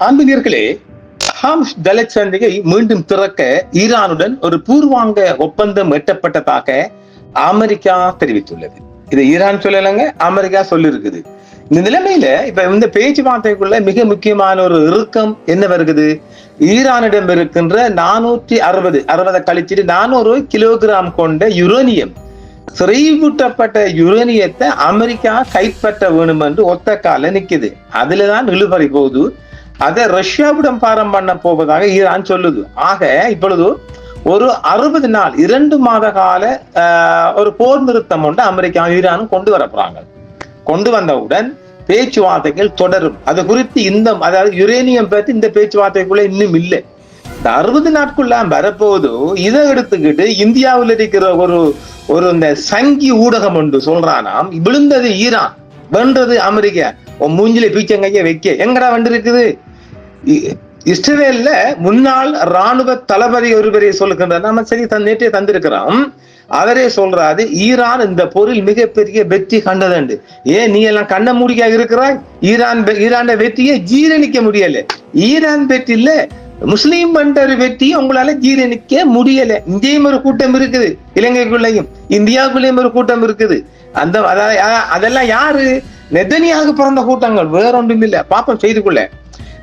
அன்பினர்களே, Hormuz ஜலசந்தியை மீண்டும் திறக்க ஈரானுடன் ஒரு பூர்வாங்க ஒப்பந்தம் எட்டப்பட்டதாக அமெரிக்கா தெரிவித்துள்ளது. இது ஈரான் சொல்லலங்க, அமெரிக்கா சொல்லிருக்குது. இந்த நிலைமையில இப்ப இந்த பேச்சுவார்த்தைக்குள்ள மிக முக்கியமான ஒரு இறுக்கம் என்ன வருகிறது? ஈரானிடம் இருக்கின்ற 460 கழிச்சிட்டு 400 கிலோகிராம் கொண்ட யுரேனியம், சிறையூட்டப்பட்ட யுரேனியத்தை அமெரிக்கா கைப்பற்ற வேணும் என்று ஒத்த கால நிக்குது. அதுலதான் இழுபறி போகுது. அதை ரஷ்யாவிடம் பாரம் பண்ண போவதாக ஈரான் சொல்லுது. ஆக இப்பொழுது ஒரு 60 நாள் 2 மாத கால ஒரு போர் நிறுத்தம் ஒன்று அமெரிக்கா ஈரானும் கொண்டு வரப்போறாங்க. கொண்டு வந்தவுடன் பேச்சுவார்த்தைகள் தொடரும். அது குறித்து அதாவது யுரேனியம் பற்றி இந்த பேச்சுவார்த்தைக்குள்ள இன்னும் இல்லை. இந்த 60 நாட்குள்ள வரப்போது இதை எடுத்துக்கிட்டு இந்தியாவில் இருக்கிற ஒரு இந்த சங்கி ஊடகம் ஒன்று சொல்றானாம், விழுந்தது ஈரான், வென்றது அமெரிக்கா, மூஞ்சில பீச்சங்கைய வைக்க எங்கடா வந்து இருக்குது. இஸ்ரேல்ல முன்னாள் ராணுவ தளபதி ஒருவரை சொல்லுகின்றார், நம்ம சரி நேற்றே தந்திருக்கிறோம். அவரே சொல்றாரு, ஈரான் இந்த போரில் மிகப்பெரிய வெற்றி கண்டதுண்டு. ஏன் நீ எல்லாம் கண்ண மூடிக்கா இருக்கிறாய்? ஈரான் வெற்றியை ஜீரணிக்க முடியல. ஈரான் வெற்றி இல்ல, முஸ்லீம் பண்ற வெற்றியை உங்களால ஜீரணிக்க முடியல. இங்கேயும் ஒரு கூட்டம் இருக்குது, இலங்கைக்குள்ளேயும் இந்தியாவுக்குள்ளேயும் ஒரு கூட்டம் இருக்குது. அதெல்லாம் யாரு? நெதனியாக பிறந்த கூட்டங்கள், வேறொன்றும் இல்லை. பாப்போம் செய்திக்குள்ள.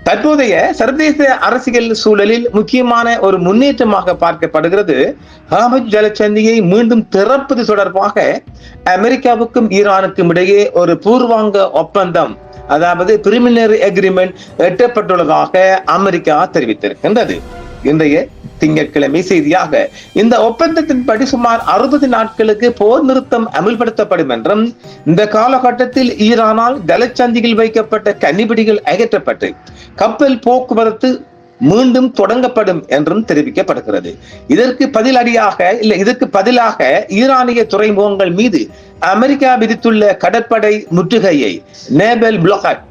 தற்போதைய சர்வதேச அரசியல் சூழலில் முக்கியமான ஒரு முன்னேற்றமாக பார்க்கப்படுகிறது ஹார்முஸ் ஜலசந்தியை மீண்டும் திறப்பது தொடர்பாக அமெரிக்காவுக்கும் ஈரானுக்கும் இடையே ஒரு பூர்வாங்க ஒப்பந்தம், அதாவது பிரிலிமினரி அக்ரிமெண்ட் எட்டப்பட்டுள்ளதாக அமெரிக்கா தெரிவித்திருக்கின்றது. இன்றைய திங்கட்கிழமை செய்தியாக இந்த ஒப்பந்தத்தின்படி சுமார் 60 நாட்களுக்கு போர் நிறுத்தம் அமல்படுத்தப்படும் என்றும், இந்த காலகட்டத்தில் ஈரானால் ஜலசந்தியில் வைக்கப்பட்ட கன்னிபிடிகள் அகற்றப்பட்டு கப்பல் போக்குவரத்து மீண்டும் தொடங்கப்படும் என்றும் தெரிவிக்கப்படுகிறது. இதற்கு பதிலாக ஈரானிய துறைமுகங்கள் மீது அமெரிக்கா விதித்துள்ள கடற்படை முற்றுகையை நேவல் பிளாக்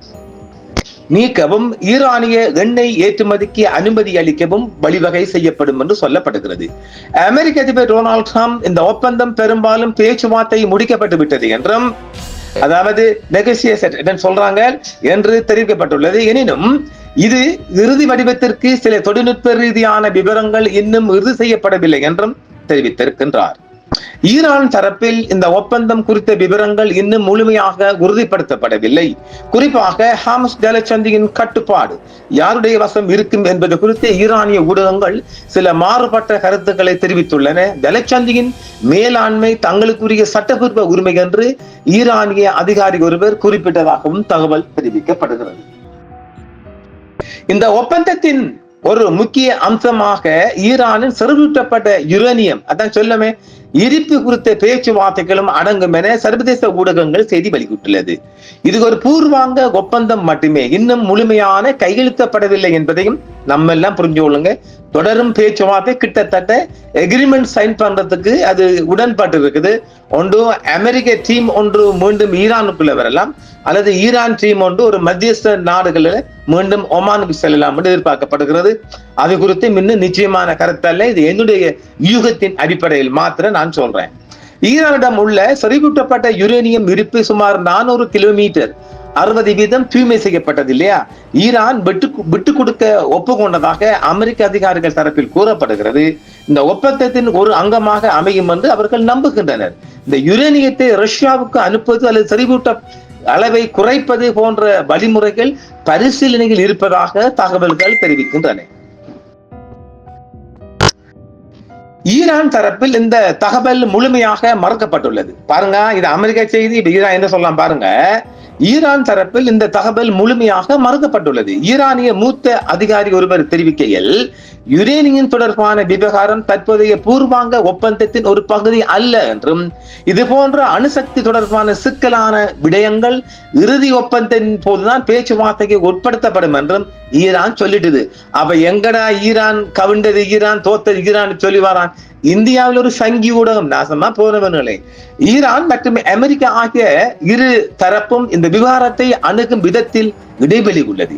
நீக்கவும், ஈரானிய எண்ணெய் ஏற்றுமதிக்கு அனுமதி அளிக்கவும் வழிவகை செய்யப்படும் என்று சொல்லப்படுகிறது. அமெரிக்க அதிபர் டொனால்ட் ட்ரம்ப் இந்த ஒப்பந்தம் பெரும்பாலும் பேச்சுவார்த்தை முடிக்கப்பட்டு விட்டது என்றும், அதாவது நெகோசியேஷன் சொல்றாங்க என்று தெரிவிக்கப்பட்டுள்ளது. எனினும் இது இறுதி வடிவத்திற்கு சில தொழில்நுட்ப ரீதியான விவரங்கள் இன்னும் இறுதி செய்யப்படவில்லை என்றும் தெரிவித்திருக்கின்றார். ஈரான் தரப்பில் இந்த ஒப்பந்தம் குறித்த விவரங்கள் இன்னும் முழுமையாக உறுதிப்படுத்தப்படவில்லை. குறிப்பாக ஹார்முஸ் ஜலசந்தியின் கட்டுப்பாடு யாருடைய வசம் இருக்கும் என்பது குறித்து ஈரானிய ஊடகங்கள் சில மாறுபட்ட கருத்துக்களை தெரிவித்துள்ளன. ஜலசந்தியின் மேலாண்மை தங்களுக்குரிய சட்டப்பூர்வ உரிமை என்று ஈரானிய அதிகாரி ஒருவர் குறிப்பிட்டதாகவும் தகவல் தெரிவிக்கப்படுகிறது. இந்த ஒப்பந்தத்தின் ஒரு முக்கிய அம்சமாக ஈரானின் செறிவூட்டப்பட்ட யுரேனியம், அதான் சொல்லமே, இருப்பு குறித்த பேச்சுவார்த்தைகளும் அடங்கும் என சர்வதேச ஊடகங்கள் செய்தி வெளியிட்டுள்ளது. இது ஒரு பூர்வாங்க ஒப்பந்தம் மட்டுமே, இன்னும் முழுமையான கையெழுத்தப்படவில்லை என்பதையும் நம்ம எல்லாம் புரிஞ்சு கொள்ளுங்க. தொடரும் பேச்சுவார்த்தை கிட்டத்தட்ட எக்ரிமெண்ட் சைன் பண்றதுக்கு அது உடன்பாட்டு இருக்குது. ஒன்று அமெரிக்க டீம் ஒன்று மீண்டும் ஈரானுக்குள்ள வரலாம், அல்லது ஈரான் டீம் ஒன்று ஒரு மத்தியஸ்த நாடுகளில் மீண்டும் ஒமானுக்கு செல்லலாம் என்று எதிர்பார்க்கப்படுகிறது. அது குறித்து இன்னும் நிச்சயமான கருத்தல்ல, இது என்னுடைய யூகத்தின் அடிப்படையில் மாத்திரம் நான் சொல்றேன். ஈரானிடம் உள்ள செறிவூட்டப்பட்ட யுரேனியம் இருப்பு சுமார் 400 கிலோமீட்டர் 60% தூய்மை செய்யப்பட்டது இல்லையா? ஈரான் விட்டு கொடுக்க ஒப்புக்கொண்டதாக அமெரிக்க அதிகாரிகள் தரப்பில் கூறப்படுகிறது. இந்த ஒப்பந்தத்தின் ஒரு அங்கமாக அமையும் என்று அவர்கள் நம்புகின்றனர். இந்த யுரேனியத்தை ரஷ்யாவுக்கு அனுப்புவது அல்லது செறிவூட்ட அளவை குறைப்பது போன்ற வழிமுறைகள் பரிசீலனையில் இருப்பதாக தகவல்கள் தெரிவிக்கின்றன. ஈரான் தரப்பில் இந்த தகவல் முழுமையாக மறுக்கப்பட்டுள்ளது. பாருங்க, இது அமெரிக்க செய்தி. ஈரான் என்ன சொல்லலாம் பாருங்க. ஈரான் தரப்பில் இந்த தகவல் முழுமையாக மறுக்கப்பட்டுள்ளது. ஈரானிய மூத்த அதிகாரி ஒருவர் தெரிவிக்கையில், யுரேனியம் தொடர்பான விவகாரம் தற்போதைய பூர்வாங்க ஒப்பந்தத்தின் ஒரு பகுதி அல்ல என்றும், இது போன்ற அணுசக்தி தொடர்பான சிக்கலான விடயங்கள் இறுதி ஒப்பந்தத்தின் போதுதான் பேச்சுவார்த்தைக்கு உட்படுத்தப்படும் என்றும் ஈரான் சொல்லிட்டுது. அப்ப எங்கடா ஈரான் கவிழ்ந்தது, ஈரான் தோத்தது, ஈரான் சொல்லி வரான். இந்தியாவில் ஒரு சங்கி ஊடகம் நாசமா போனவர்களே. ஈரான் மற்றும் அமெரிக்கா ஆகிய இரு தரப்பும் இந்த விவகாரத்தை அணுகும் விதத்தில் இடைவெளி உள்ளது.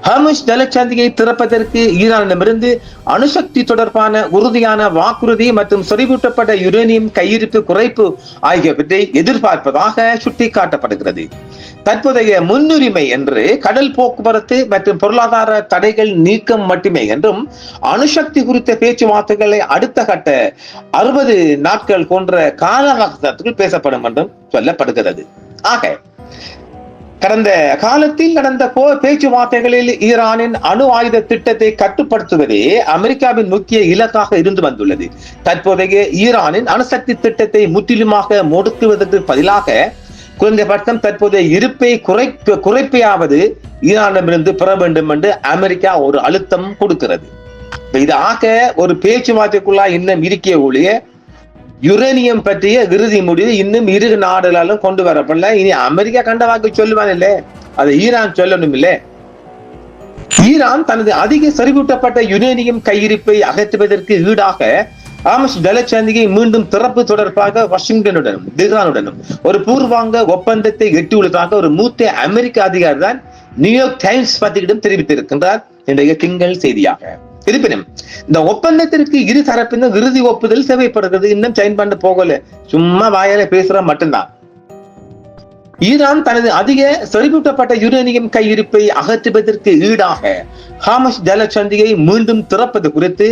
ஹர்முஸ் ஜலசந்தியை திறப்பதற்கு ஈரானிடமிருந்து அணுசக்தி தொடர்பான உறுதியான வாக்குறுதி மற்றும் செறிவூட்டப்பட்ட யுரேனியம் கையிருப்பு குறைப்பு ஆகியவற்றை எதிர்பார்ப்பதாக சுட்டிக்காட்டப்படுகிறது. தற்போதைய முன்னுரிமை என்று கடல் போக்குவரத்து மற்றும் பொருளாதார தடைகள் நீக்கம் மட்டுமே என்றும் அணுசக்தி குறித்த பேச்சுவார்த்தைகளை அடுத்த கட்ட 60 நாட்கள் போன்ற கால அவகாசத்தில் பேசப்படும் என்றும் சொல்லப்படுகிறது. ஆக கடந்த காலத்தில் நடந்த பேச்சுவார்த்தைகளில் ஈரானின் அணு ஆயுத திட்டத்தை கட்டுப்படுத்துவதே அமெரிக்காவின் முக்கிய இலக்காக இருந்து வந்துள்ளது. தற்போதைய ஈரானின் அணுசக்தி திட்டத்தை முற்றிலுமாக முடக்குவதற்கு பதிலாக குறைந்தபட்சம் தற்போதைய இருப்பை குறைப்பையாவது ஈரானிடமிருந்து பெற வேண்டும் என்று அமெரிக்கா ஒரு அழுத்தம் கொடுக்கிறது. இதாக ஒரு பேச்சுவார்த்தைக்குள்ளா இன்னும் இருக்கிய ஒழிய யுரேனியம் பற்றிய இறுதி முடிவு இன்னும் இரு நாடுகளாலும் கொண்டு வரப்படல. இனி அமெரிக்கா கண்ட வாக்கு சொல்லுவான் இல்ல, அதை ஈரான் சொல்லணும் இல்ல. ஈரான் தனது அதிக செறிவூட்டப்பட்ட யுரேனியம் கையிருப்பை அகற்றுவதற்கு ஈடாக ஹர்முஸ் ஜலசந்தியை மீண்டும் திறப்பு தொடர்பாக வாஷிங்டனுடனும் தெஹ்ரானுடனும் ஒரு பூர்வாங்க ஒப்பந்தத்தை எட்டியுள்ளதாக ஒரு மூத்த அமெரிக்க அதிகாரி தான் நியூயார்க் டைம்ஸ் பத்திரிகையிடம் தெரிவித்திருக்கின்றார் இன்றைய திங்கள் செய்தியாக. இருப்பினும் இந்த ஒப்பந்தத்திற்கு இரு தரப்பினர் இறுதி ஒப்புதல் தேவைப்படுகிறது. இன்னும் சைன் பண்ண போகல, சும்மா வாயால பேசுற மட்டும்தான். ஈரான் தனது அதிக செறிவூட்டப்பட்ட யுரேனியம் கையிருப்பை அகற்றுவதற்கு ஈடாக ஹர்முஸ் ஜலசந்தியை மீண்டும் திறப்பது குறித்து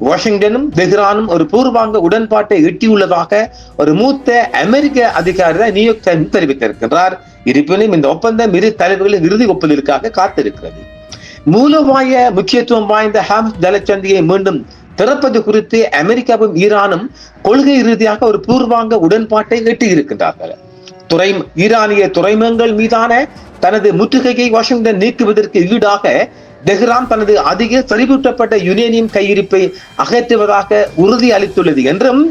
வாஷிங்டனும் தெஹ்ரானும் ஒரு பூர்வாங்க உடன்பாட்டை எட்டியுள்ளதாக ஒரு மூத்த அமெரிக்க அதிகாரி தான் நியூயார்க் டைம்ஸ் தெரிவித்திருக்கின்றார். இருப்பினும் இந்த ஒப்பந்தம் இரு தலைவர்களின் இறுதி ஒப்புதலுக்காக காத்திருக்கிறது. மூலவாய முக்கியத்துவம் வாய்ந்த ஹர்முஸ் ஜலசந்தியை மீண்டும் திறப்பது குறித்து அமெரிக்காவும் ஈரானும் கொள்கை ரீதியாக ஒரு பூர்வாங்க உடன்பாட்டை எட்டியிருக்கின்றார்கள். ஈரானிய துறைமுகங்கள் மீதான தனது முற்றுகையை வாஷிங்டன் நீக்குவதற்கு ஈடாக தெஹ்ரான் தனது அதிக செறிவூட்டப்பட்ட யுரேனியம் கையிருப்பை அகற்றுவதாக உறுதி அளித்துள்ளது என்றும்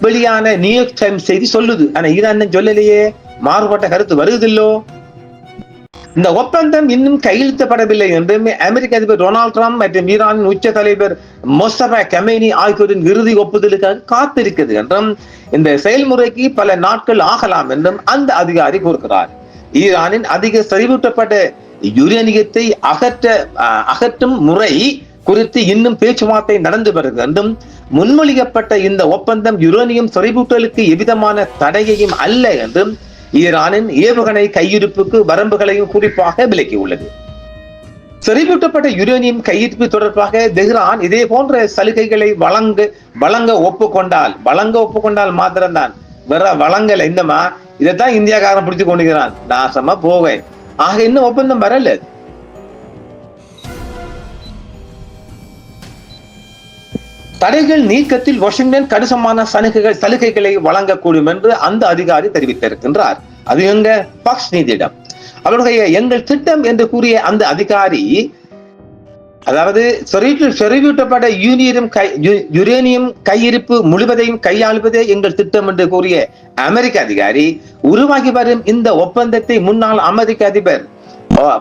வெளியான நியூயார்க் டைம்ஸ் செய்தி சொல்லுது. ஆனா ஈரான் சொல்லலையே, மாறுபட்ட கருத்து வருவதில்லோ. இந்த ஒப்பந்தம் இன்னும் கையெழுத்தப்படவில்லை என்றும் அமெரிக்க அதிபர் டொனால்ட் ட்ரம்ப் மற்றும் ஈரானின் உச்ச தலைவர் மொஸ்தபா கமேனி ஆகியோரின் இறுதி ஒப்புதலுக்காக காத்திருக்கிறது என்றும் இந்த செயல்முறைக்கு பல நாட்கள் ஆகலாம் என்றும் அந்த அதிகாரி கூறுகிறார். ஈரானின் அதிக செறிவூட்டப்பட்ட யுரேனியத்தை அகற்றும் முறை குறித்து இன்னும் பேச்சுவார்த்தை நடந்து வருகிறது என்றும் முன்மொழியப்பட்ட இந்த ஒப்பந்தம் யுரேனியம் செறிவூட்டலுக்கு எவ்விதமான தடையையும் அல்ல என்றும் ஈரானின் ஏவுகணை கையிருப்புக்கு வரம்புகளையும் குறிப்பாக விலக்கியுள்ளது. செறிவூட்டப்பட்ட யுரேனியம் கையிருப்பு தொடர்பாக தெஹ்ரான் இதே போன்ற சலுகைகளை வழங்க ஒப்புக்கொண்டால் மாத்திரம்தான், வேற வழங்கல. இந்தமா இதைத்தான் இந்தியாக்காரன் பிடிச்சு கொண்டுகிறான், நாசமா போவேன். ஆக இன்னும் ஒப்பந்தம் வரல. தடைகள் நீக்கத்தில் வாஷிங்டன் கணிசமான சலுகைகளை வழங்கக்கூடும் என்று அந்த அதிகாரி தெரிவித்திருக்கின்றார். அது எங்க பாக்ஸ் நீதியிடம் அவருடைய எங்கள் திட்டம் என்று கூறிய அந்த அதிகாரி, அதாவது செறிவூட்டப்பட்ட யுரேனியம் கையிருப்பு முழுவதையும் கையாளுவதே எங்கள் திட்டம் என்று கூறிய அமெரிக்க அதிகாரி உருவாகி வரும் இந்த ஒப்பந்தத்தை முன்னாள் அமெரிக்க அதிபர்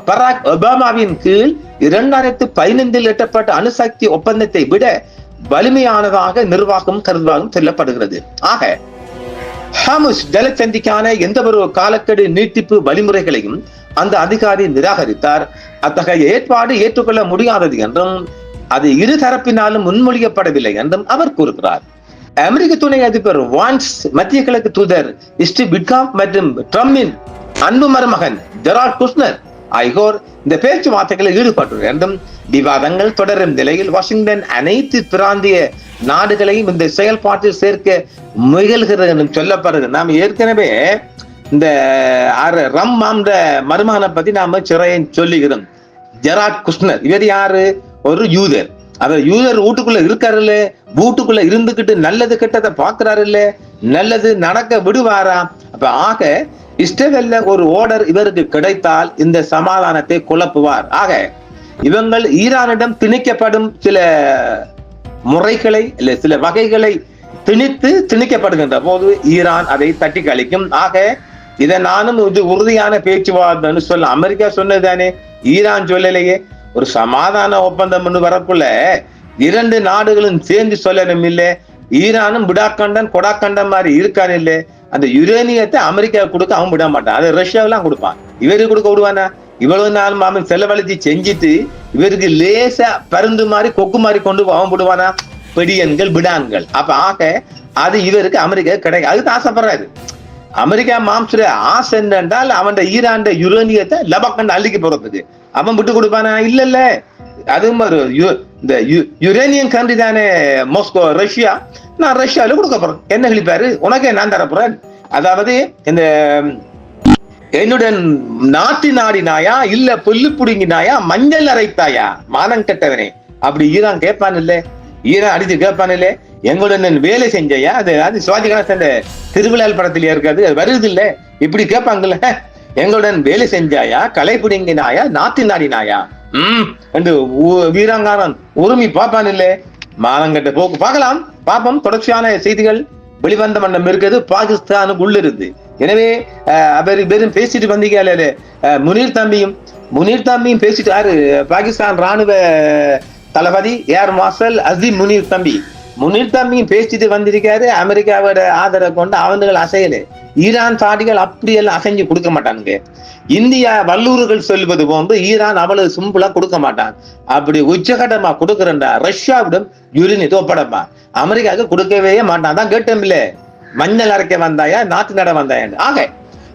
பராக் ஒபாமாவின் கீழ் 2015 எட்டப்பட்ட அணுசக்தி ஒப்பந்தத்தை விட வலிமையானதாக நிர்வாகம் கருதுவாகவும் சொல்லப்படுகிறது. ஆக ஹர்முஸ் ஜலசந்திக்கான எந்த ஒரு காலக்கெடு நீட்டிப்பு வழிமுறைகளையும் அந்த அதிகாரி நிராகரித்தார். அத்தகைய ஏற்பாடு ஏற்றுக்கொள்ள முடியாதது என்றும் அது இரு தரப்பினாலும் முன்மொழியப்படவில்லை என்றும் அவர் கூறுகிறார். அமெரிக்க துணை அதிபர் வான்ஸ், மத்திய கிழக்கு தூதர் ஸ்டீவ் விட்காஃப் மற்றும் ட்ரம்பின் அன்பு மருமகன் ஜெரால்ட் குஷ்னர் ஆகியோர் இந்த பேச்சுவார்த்தைகளில் ஈடுபட்டுள்ளனர் என்றும் விவாதங்கள் தொடரும் நிலையில் வாஷிங்டன் அனைத்து பிராந்திய நாடுகளையும் இந்த செயல்பாட்டில் சேர்க்க முயல்கிறது என்றும் சொல்லப்படுது. நாம் ஏற்கனவே இந்த மருமகனை பத்தி நாம சிறையை சொல்லுகிறோம். ஜெரால்ட் குஷ்னர், இவர் யாரு? ஒரு யூதர். அவர் யூதர் வீட்டுக்குள்ள இருக்காரு இல்ல, வீட்டுக்குள்ள இருந்துகிட்டு நல்லது கெட்டதை பாக்குறாரு இல்ல, நல்லது நடக்க விடுவாரா? அப்ப ஆக இஸ்ரேல்ல ஒரு ஓர்டர் இவருக்கு கிடைத்தால் இந்த சமாதானத்தை குழப்புவார். ஆக இவங்கள் ஈரானிடம் திணிக்கப்படும் சில முறைகளை இல்ல சில வகைகளை திணிக்கப்படுகின்ற போது ஈரான் அதை தட்டி கழிக்கும். ஆக இதை நானும் இது உறுதியான பேச்சுவார்த்தைன்னு சொல்ல அமெரிக்கா சொன்னதுதானே, ஈரான் சொல்லலையே. ஒரு சமாதான ஒப்பந்தம் வரக்குள்ள இரண்டு நாடுகளும் சேர்ந்து சொல்லணும் இல்ல. ஈரானும் விடாக்கண்டன் கொடாக்கண்டன் மாதிரி இருக்கான் இல்ல. அந்த யுரேனியத்தை அமெரிக்கா கொடுக்க அவன் விட மாட்டான், அதை ரஷ்யாவெல்லாம் கொடுப்பான். இவரு கொடுக்க விடுவானா? இவ்வளவு நாள் அவன் செலவழிச்சு செஞ்சுட்டு இவருக்கு லேசா பருந்து மாதிரி கொக்கு மாதிரி கொண்டு அவன் விடுவானா, பெடியன்கள் விடான்கள். அப்ப ஆக அது இவருக்கு அமெரிக்கா கிடைக்கும், அதுக்கு ஆசைப்படுறாரு. அமெரிக்கா மாம்சுர ஆசை என்னென்றால் அவன் ஈரான் யுரேனியத்தை லபக்கண்டு அள்ளிக்க போறதுக்கு அவன் விட்டு கொடுப்பானா, இல்ல. அதுவும் இந்த யுரேனியம் கண்ட்ரி தானே மாஸ்கோ, ரஷ்யா. நான் ரஷ்யாவில கொடுக்க போறேன், என்ன கழிப்பாரு, உனக்கே நான் தரப்போறேன். அதாவது இந்த என்னுடன் நாட்டு நாடினாயா இல்ல புல்லு புடுங்கினாயா மஞ்சள் அரைத்தாயா மானம் கெட்டவனே, அப்படி ஈரான் கேட்பான் இல்ல, ஈரான் அடிச்சு கேட்பான் இல்ல, எங்களுடன் வேலை செஞ்சையா. அது சிவாஜி கணேசன் திருவிழா படத்திலே இருக்காது, அது வருது இல்ல, இப்படி கேட்பாங்கல்ல, எங்களுடன் வேலை செஞ்சாயா, களை பிடுங்கினாயா, நாட்டு நாடினாயா என்று வீராங்காரன் உரிமை பார்ப்பான் இல்ல, மானங்கட்ட போக்கு. பார்க்கலாம், பாப்போம். தொடர்ச்சியான செய்திகள் வெளிவந்த மன்னம் இருக்குது பாகிஸ்தானுக்கு உள்ளிருந்து. எனவே வெறும் பேசிட்டு வந்தீங்க முனீர் தம்பியும் பேசிட்டாரு. பாகிஸ்தான் ராணுவ தளபதி ஏர் மார்ஷல் அசீம் முனீர் தம்பியும் பேசிட்டு வந்திருக்காரு. அமெரிக்காவோட ஆதரவு கொண்டு அவனுகள் அசையல, ஈரான் சாடிகள் அப்படியெல்லாம் அசைஞ்சு கொடுக்க மாட்டானுங்க. இந்தியா வல்லூர்கள் சொல்வது போன்று ஈரான் அவ்வளவு சிம்பிளா கொடுக்க மாட்டான். அப்படி உச்சகட்டமா கொடுக்குறா ரஷ்யாவிடம் யுரேனியத்தை ஒப்படைப்பா, அமெரிக்காவுக்கு கொடுக்கவே மாட்டான். தான் கேட்டோம் இல்ல, மஞ்சள் அரைக்க வந்தாயா நாட்டு நட வந்தாயா. ஆக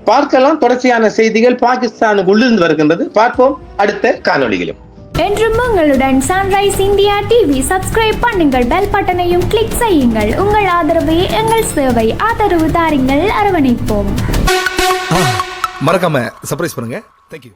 பார்க்கலாம், தொடர்ச்சியான செய்திகள் பாகிஸ்தானுக்கு உள்ளிருந்து வருகின்றது. பார்ப்போம் அடுத்த காணொளிகளும். என்றும் உங்களுடன் சன்ரைஸ் இந்தியா டிவி சப்ஸ்கிரைப் பண்ணுங்கள், பெல் பட்டனையும் கிளிக் செய்யுங்கள். உங்கள் ஆதரவே எங்கள் சேவை, ஆதரவு தாருங்கள், அரவணைப்போம். மறக்காம சர்ப்ரைஸ் பண்ணுங்க. தேங்க்யூ.